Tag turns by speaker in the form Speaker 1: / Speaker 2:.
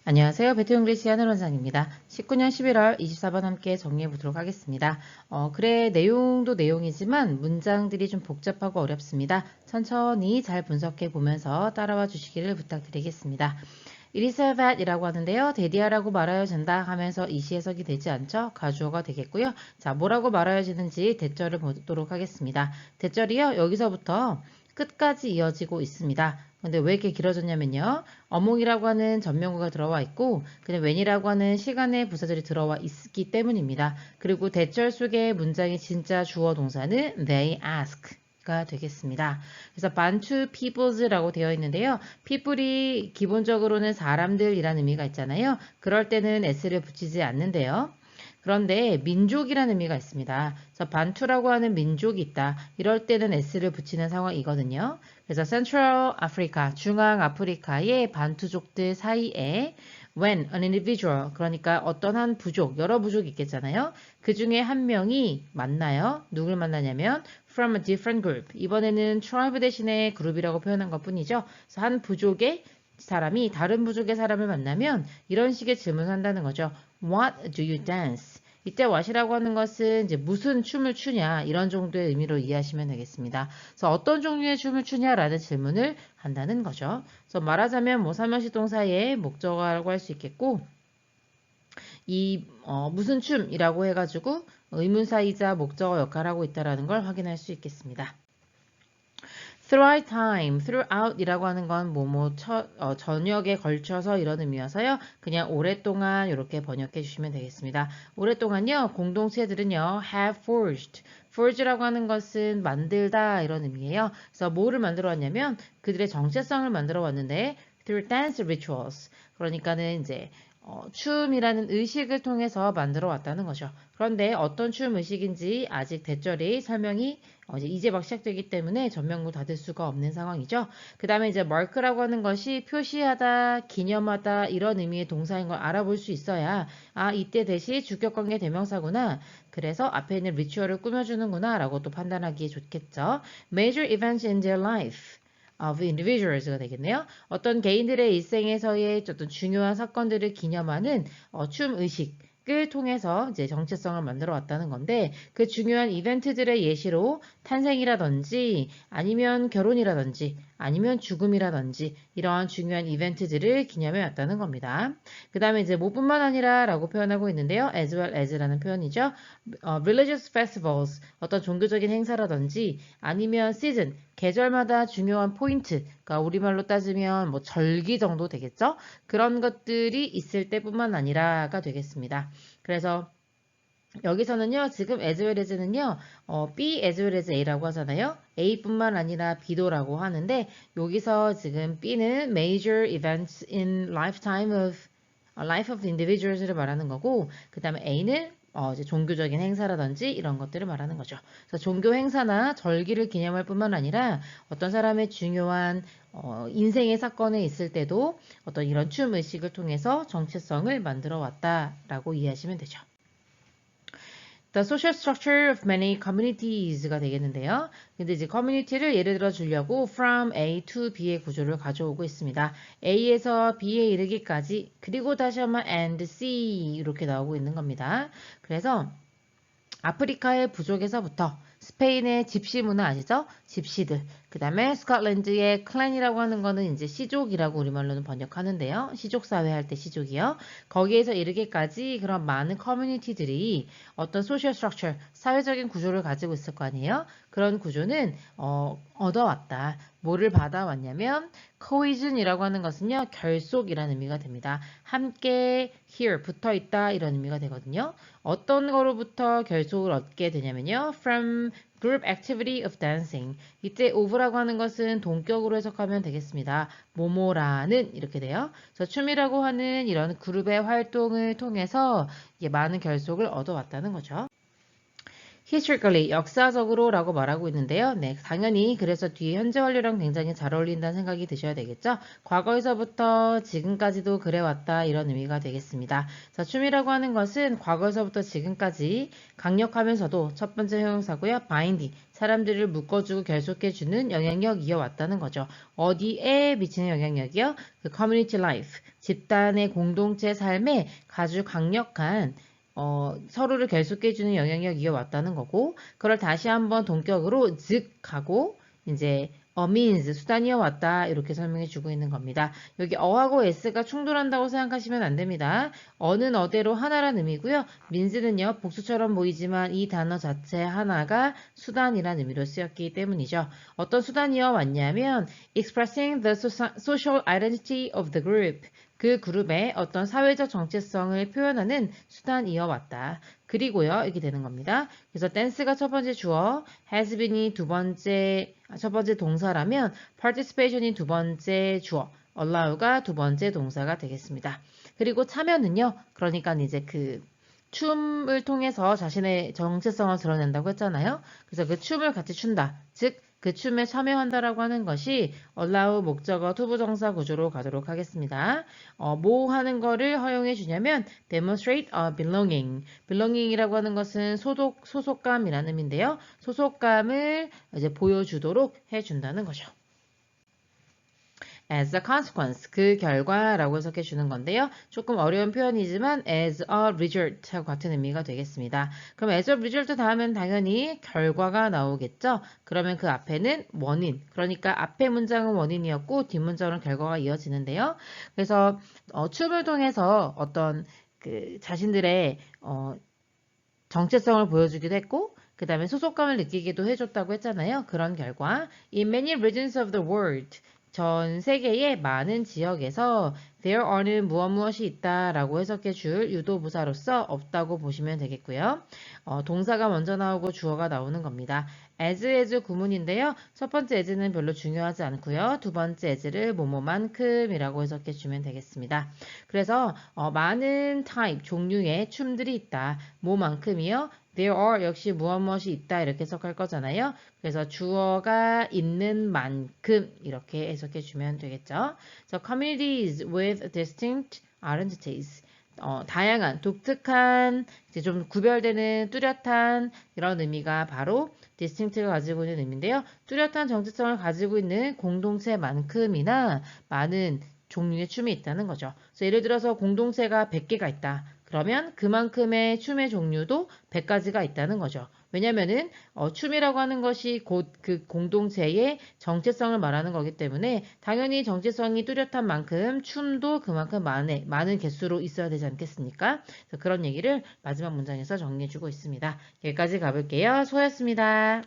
Speaker 1: 안녕하세요. 베트잉글리시 하늘 원장입니다. 19년 11월 24번 함께 정리해 보도록 하겠습니다. 글의 내용도 내용이지만 문장들이 좀 복잡하고 어렵습니다. 천천히 잘 분석해 보면서 따라와 주시기를 부탁드리겠습니다. It is a that 이라고 하는데요. 대디하라고 말하여 된다 하면서 이시 해석이 되지 않죠? 가주어가 되겠고요. 자, 뭐라고 말하여지는지 대절을 보도록 하겠습니다. 대절이요. 여기서부터 끝까지 이어지고 있습니다. 근데 왜 이렇게 길어졌냐면요. 어몽이라고 하는 전명구가 들어와 있고 그냥 when이라고 하는 시간의 부사절이 들어와 있기 때문입니다. 그리고 대절 속의 문장의 진짜 주어 동사는 they ask 가 되겠습니다. 그래서 bantu peoples라고 되어 있는데요. people이 기본적으로는 사람들이라는 의미가 있잖아요. 그럴 때는 s를 붙이지 않는데요. 그런데 민족이라는 의미가 있습니다. 그래서 반투라고 하는 민족이 있다. 이럴 때는 s를 붙이는 상황이거든요. 그래서 Central Africa, 중앙 아프리카의 반투족들 사이에 when an individual, 그러니까 어떤 한 부족, 여러 부족이 있겠잖아요. 그 중에 한 명이 만나요. 누굴 만나냐면 from a different group. 이번에는 tribe 대신에 그룹이라고 표현한 것 뿐이죠. 그래서 한 부족의 사람이 다른 부족의 사람을 만나면 이런 식의 질문을 한다는 거죠. What do you dance? 이때 what이라고 하는 것은 이제 무슨 춤을 추냐 이런 정도의 의미로 이해하시면 되겠습니다. 그래서 어떤 종류의 춤을 추냐라는 질문을 한다는 거죠. 그래서 말하자면 뭐 삼형식 동사의 목적어라고 할 수 있겠고 이 무슨 춤이라고 해가지고 의문사이자 목적어 역할을 하고 있다는 걸 확인할 수 있겠습니다. throughout time, throughout 이라고 하는 건 전역에 걸쳐서 이런 의미여서요. 그냥 오랫동안 이렇게 번역해 주시면 되겠습니다. 오랫동안요. 공동체들은요. have forged. forge라고 하는 것은 만들다 이런 의미예요. 그래서 뭐를 만들어 왔냐면 그들의 정체성을 만들어 왔는데 through dance rituals. 그러니까는 이제 춤이라는 의식을 통해서 만들어 왔다는 거죠. 그런데 어떤 춤 의식인지 아직 대절이 설명이 이제 막 시작되기 때문에 전면구 닫을 수가 없는 상황이죠. 그 다음에 이제 mark라고 하는 것이 표시하다, 기념하다 이런 의미의 동사인 걸 알아볼 수 있어야 이때 대시 주격관계 대명사구나. 그래서 앞에 있는 리추얼을 꾸며주는구나 라고 또 판단하기에 좋겠죠. Major events in their life. of individuals가 되겠네요. 어떤 개인들의 일생에서의 어떤 중요한 사건들을 기념하는 춤 의식을 통해서 이제 정체성을 만들어 왔다는 건데 그 중요한 이벤트들의 예시로 탄생이라든지 아니면 결혼이라든지 아니면 죽음이라든지 이러한 중요한 이벤트들을 기념해 왔다는 겁니다. 그 다음에 이제 뭐뿐만 아니라 라고 표현하고 있는데요. as well as라는 표현이죠. religious festivals, 어떤 종교적인 행사라든지 아니면 season, 계절마다 중요한 포인트, 그러니까 우리말로 따지면 뭐 절기 정도 되겠죠? 그런 것들이 있을 때뿐만 아니라가 되겠습니다. 그래서 여기서는요, 지금 as well as는요, B as well as A라고 하잖아요. A뿐만 아니라 B도라고 하는데, 여기서 지금 B는 major events in life of individuals를 말하는 거고, 그 다음에 A는 이제 종교적인 행사라든지 이런 것들을 말하는 거죠. 그래서 종교 행사나 절기를 기념할 뿐만 아니라 어떤 사람의 중요한 인생의 사건에 있을 때도 어떤 이런 춤 의식을 통해서 정체성을 만들어 왔다라고 이해하시면 되죠. The social structure of many communities가 되겠는데요. 근데 이제 커뮤니티를 예를 들어 주려고 from A to B의 구조를 가져오고 있습니다. A에서 B에 이르기까지 그리고 다시 한번 and C 이렇게 나오고 있는 겁니다. 그래서 아프리카의 부족에서부터 스페인의 집시 문화 아시죠? 집시들. 그 다음에 스코틀랜드의 클랜이라고 하는 거는 이제 시족이라고 우리말로는 번역하는데요. 시족사회 할 때 시족이요. 거기에서 이르기까지 그런 많은 커뮤니티들이 어떤 소셜 스트럭처, 사회적인 구조를 가지고 있을 거 아니에요? 그런 구조는 얻어왔다. 뭐를 받아왔냐면 cohesion이라고 하는 것은요. 결속이라는 의미가 됩니다. 함께 here, 붙어있다 이런 의미가 되거든요. 어떤 거로부터 결속을 얻게 되냐면요. From group activity of dancing. 이때 of라고 하는 것은 동격으로 해석하면 되겠습니다. 모모라는 이렇게 돼요. 그래서 춤이라고 하는 이런 그룹의 활동을 통해서 많은 결속을 얻어왔다는 거죠. historically, 역사적으로 라고 말하고 있는데요. 네, 당연히 그래서 뒤에 현재 완료랑 굉장히 잘 어울린다는 생각이 드셔야 되겠죠. 과거에서부터 지금까지도 그래왔다 이런 의미가 되겠습니다. 자, 춤이라고 하는 것은 과거에서부터 지금까지 강력하면서도 첫 번째 형용사고요. binding, 사람들을 묶어주고 결속해주는 영향력 이어왔다는 거죠. 어디에 미치는 영향력이요? 그 community life, 집단의 공동체 삶에 아주 강력한 서로를 결속해주는 영향력 이어왔다는 거고, 그걸 다시 한번 동격으로 즉 하고 이제 means 수단이어 왔다 이렇게 설명해 주고 있는 겁니다. 여기 어하고 s가 충돌한다고 생각하시면 안 됩니다. 어는 어대로 하나란 의미고요. means는요 복수처럼 보이지만 이 단어 자체 하나가 수단이란 의미로 쓰였기 때문이죠. 어떤 수단이어 왔냐면 expressing the social identity of the group, 그 그룹의 어떤 사회적 정체성을 표현하는 수단이어 왔다. 그리고요, 이렇게 되는 겁니다. 그래서 dance가 첫 번째 주어, has been이 첫 번째 동사라면 participation이 두 번째 주어, allow가 두 번째 동사가 되겠습니다. 그리고 참여는요, 그러니까 이제 그 춤을 통해서 자신의 정체성을 드러낸다고 했잖아요. 그래서 그 춤을 같이 춘다. 즉, 그 춤에 참여한다라고 하는 것이 allow 목적어 투부정사 구조로 가도록 하겠습니다. 뭐 하는 거를 허용해 주냐면 demonstrate a belonging. belonging이라고 하는 것은 소속감이라는 의미인데요. 소속감을 이제 보여주도록 해준다는 거죠. as a consequence, 그 결과라고 해석해 주는 건데요. 조금 어려운 표현이지만 as a result하고 같은 의미가 되겠습니다. 그럼 as a result 다음엔 당연히 결과가 나오겠죠. 그러면 그 앞에는 원인, 그러니까 앞에 문장은 원인이었고 뒷문장은 결과가 이어지는데요. 그래서 춤을 통해서 어떤 그 자신들의 정체성을 보여주기도 했고 그 다음에 소속감을 느끼기도 해줬다고 했잖아요. 그런 결과 In many regions of the world, 전 세계의 많은 지역에서 there are는 무엇이 있다라고 해석해 줄 유도부사로서 없다고 보시면 되겠고요. 동사가 먼저 나오고 주어가 나오는 겁니다. as 구문인데요. 첫 번째 as는 별로 중요하지 않고요. 두 번째 as를 뭐뭐만큼이라고 해석해 주면 되겠습니다. 그래서 많은 타입, 종류의 춤들이 있다. 뭐만큼이요? There are 역시 무엇이 있다 이렇게 해석할 거잖아요. 그래서 주어가 있는 만큼 이렇게 해석해 주면 되겠죠. So communities with distinct identities. 다양한, 독특한, 이제 좀 구별되는 뚜렷한 이런 의미가 바로 distinct가 가지고 있는 의미인데요. 뚜렷한 정체성을 가지고 있는 공동체만큼이나 많은 종류의 춤이 있다는 거죠. 그래서 예를 들어서 공동체가 100개가 있다. 그러면 그만큼의 춤의 종류도 100가지가 있다는 거죠. 왜냐면은 춤이라고 하는 것이 곧 그 공동체의 정체성을 말하는 거기 때문에 당연히 정체성이 뚜렷한 만큼 춤도 그만큼 많은 개수로 있어야 되지 않겠습니까? 그래서 그런 얘기를 마지막 문장에서 정리해주고 있습니다. 여기까지 가볼게요. 수고하셨습니다.